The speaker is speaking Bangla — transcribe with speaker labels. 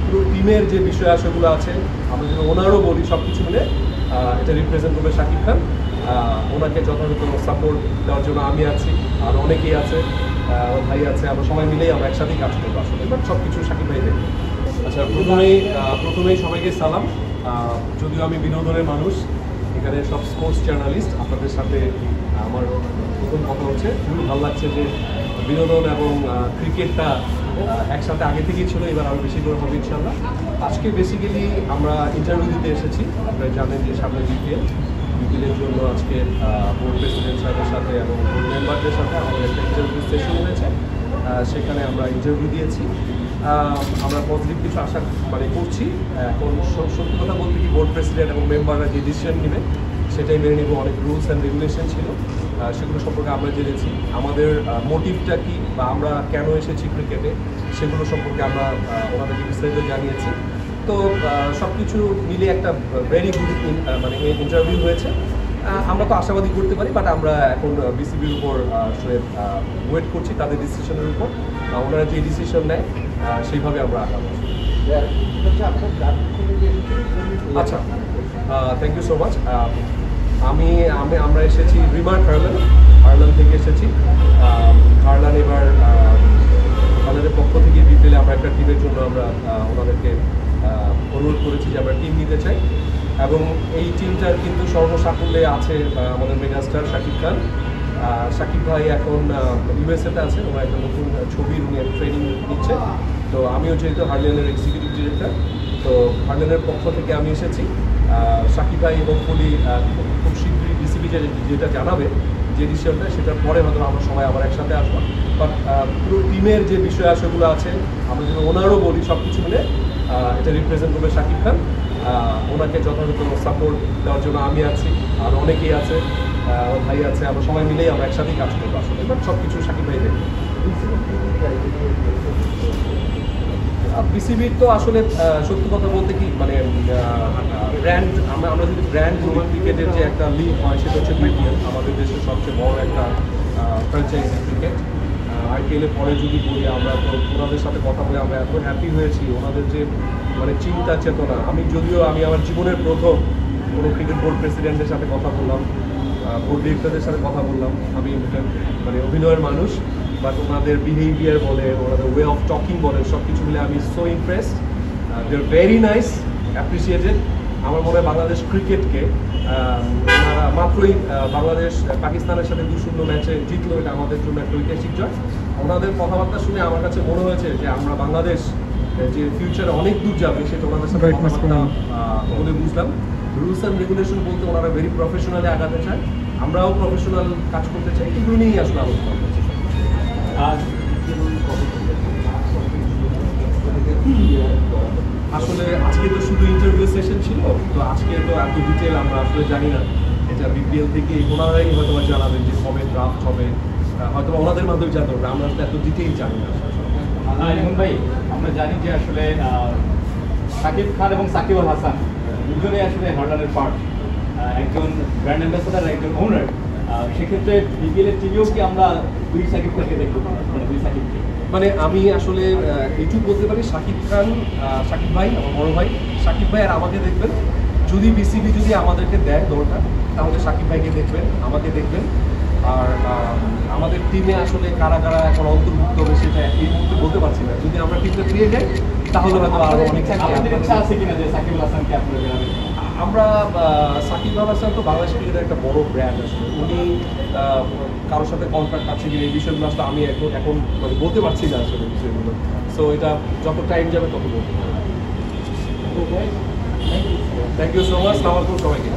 Speaker 1: পুরো টিমের যে বিষয় আশয়গুলো আছে আমরা যদি ওনারও বলি সব কিছু মিলে এটা রিপ্রেজেন্ট করবে শাকিব খান। ওনাকে যথাযথ সাপোর্ট দেওয়ার জন্য আমি আছি, আর অনেকেই আছে, ওর ভাই আছে, আমরা সবাই মিলেই আমরা একসাথেই কাজ করবো আসলে, বাট সব কিছু শাকিব ভাই দেখবে। আচ্ছা, প্রথমেই সবাইকে সালাম। যদিও আমি বিনোদনের মানুষ, এখানে সব স্পোর্টস জার্নালিস্ট, আপনাদের সাথে আমার প্রথম কথা হচ্ছে খুবই ভালো লাগছে যে বিনোদন এবং ক্রিকেটটা একসাথে আগে থেকেই ছিল, এবার আরও বেশি করে হবে ইনশাল্লাহ। আজকে বেসিক্যালি আমরা ইন্টারভিউ দিতে এসেছি। আপনারা জানেন যে সামনে বিপিএলের জন্য আজকে বোর্ড প্রেসিডেন্ট সাহেবের সাথে এবং বোর্ড মেম্বারদের সাথে আমাদের একটা ইন্টারভিউ সেশন হয়েছে। সেখানে আমরা ইন্টারভিউ দিয়েছি। আমরা পজিটিভ কিছু আশা করছি। এখন সত্যি কথা বলতে কি, বোর্ড প্রেসিডেন্ট এবং মেম্বাররা যে ডিসিশন নেবে সেটাই মেনে নেব। অনেক রুলস অ্যান্ড রেগুলেশন ছিল, সেগুলো সম্পর্কে আমরা জেনেছি। আমাদের মোটিভটা কি বা আমরা কেন এসেছি ক্রিকেটে সেগুলো সম্পর্কে আমরা ওনাদেরকে বিস্তারিত জানিয়েছি। তো সব কিছু মিলে একটা ভেরি গুড ইন্টারভিউ হয়েছে। আমরা তো আশাবাদী করতে পারি, বাট আমরা এখন বিসিবির উপর ওয়েট করছি তাদের ডিসিশনের উপর। ওনারা যে ডিসিশন নেয় সেইভাবে আমরা আগাবো। আচ্ছা, থ্যাংক ইউ সো মাচ। আমরা এসেছি রিমার্ক হারলান থেকে এসেছি। হারলান এবার আমাদের পক্ষ থেকে বিপিএলে আমরা একটা টিমের জন্য আমরা ওনাদেরকে অনুরোধ করেছি যে আমরা টিম নিতে চাই, এবং এই টিমটার কিন্তু সর্বসাকুল্যে আছে আমাদের মেগাস্টার শাকিব খান। শাকিব ভাই এখন ইউএসএতে আছে, ওনার একটা নতুন ছবির উনি ট্রেনিং নিচ্ছে। তো আমিও যেহেতু হারলানের এক্সিকিউটিভ ডিরেক্টর, তো হারলানের পক্ষ থেকে আমি এসেছি। শাকিব ভাই হোপফুলি খুব শীঘ্রই বিসিবি যেটা জানাবে যে ডিসিশনটা, সেটার পরে হয়তো আমরা সবাই আবার একসাথে আসবো। বাট পুরো টিমের যে বিষয় আশয়গুলো আছে আমরা যদি ওনারও বলি সব কিছু মিলে এটা রিপ্রেজেন্ট করবে শাকিব খান। ওনাকে যথাযথ সাপোর্ট দেওয়ার জন্য আমি আছি, আর অনেকেই আছে, ওর ভাই আছে, আমরা সবাই মিলেই আমরা একসাথেই কাজ করবো আসলে, বাট সব কিছু শাকিব ভাই দেখবে। বিসিবির তো আসলে সত্যি কথা বলতে কি ব্র্যান্ড, আমরা যদি ব্র্যান্ড ক্রিকেটের যে একটা লিগ হয় সেটা হচ্ছে বিপিএল, আমাদের দেশের সবচেয়ে বড় একটা ফ্র্যাঞ্চাইজি ক্রিকেট। আইপিএলের পরে যদি বলি, আমরা তো ওনাদের সাথে কথা বলে আমরা এত হ্যাপি হয়েছি। ওনাদের যে চিন্তা চেতনা, আমি আমার জীবনের প্রথম কোনো ক্রিকেট বোর্ড প্রেসিডেন্টের সাথে কথা বললাম, বোর্ড ডিরেক্টরদের সাথে কথা বললাম। আমি অভিনয়ের মানুষ, বাট ওনাদের বিহেভিয়ার বলে, ওনাদের ওয়ে অফ টকিং বলে, সব কিছু মিলে আমি so impressed. They are very nice, appreciated. আমার মনে হয় বাংলাদেশ ক্রিকেটকে ওনারা মাত্রই বাংলাদেশ পাকিস্তানের সাথে 2-0 ম্যাচে জিতলো, এটা আমাদের জন্য একটা ঐতিহাসিক জয়। ওনাদের কথাবার্তা শুনে আমার কাছে মনে হয়েছে যে আমরা বাংলাদেশ যে ফিউচারে অনেক দূর যাবে সেটা ওনাদের সাথে কথাবার্তা বলে বুঝলাম। রুলস অ্যান্ড রেগুলেশন বলতে ওনারা ভেরি প্রফেশনালি আগাতে চায়, আমরাও প্রফেশনাল কাজ করতে চাই, এগুলো নিয়েই আসলে আলোচনা করছি। আসলে আজকে তো শুধু ইন্টারভিউ সেশন ছিল, তো আজকে তো এত ডিটেল আমরা আসলে জানি না। এটা বিপিএল থেকে ওনারাই হয়তো জানাবেন যে কবে ড্রাফট হবে, হয়তো ওনাদের মাধ্যমে জানতে হবে, আমরা আসলে এত ডিটেইল জানি না।
Speaker 2: ইমন ভাই, আমরা জানি যে আসলে শাকিব খান এবং সাকিব আল হাসান দুজনেই আসলে হারলানের পার্ট, একজন ব্র্যান্ড অ্যাম্বাসেডার, একজন ওনার। সেক্ষেত্রে বিপিএল এর টিভিও কি আমরা দুই সাকিব খানকে দেখবো, দুই সাকিবকে?
Speaker 1: আমি আসলে এইটুকু বলতে পারি, শাকিব ভাই আমার বড় ভাই, শাকিব ভাই আর আমাকে দেখবেন। যদি বিসিবি আমাদেরকে দেয় দলটা, তাহলে শাকিব ভাইকে দেখবেন, আমাকে দেখবেন। আর আমাদের টিমে আসলে কারা কারা এখন অন্তর্ভুক্ত হবে সেটা এই মুহূর্তে বলতে পারছি না। যদি আমরা টিমটা পেয়ে যাই তাহলে হয়তো আরো অনেক
Speaker 2: ইচ্ছা আছে কিনা যে সাকিব আল হাসানকে আপনারা জানাবেন?
Speaker 1: আমরা সাকিব আল হাসান তো বাংলাদেশ ক্রিকেটের একটা বড় ব্র্যান্ড আসলে, উনি কারোর সাথে কন্ট্রাক্ট আছে কিনা এই বিষয়গুলো আসলে আমি এখন বলতে পারছি না আসলে বিষয়গুলো। সো এটা যত টাইম যাবে তত বলতে পারবো। Thank you so much. সালাম আলাইকুম সবাইকে।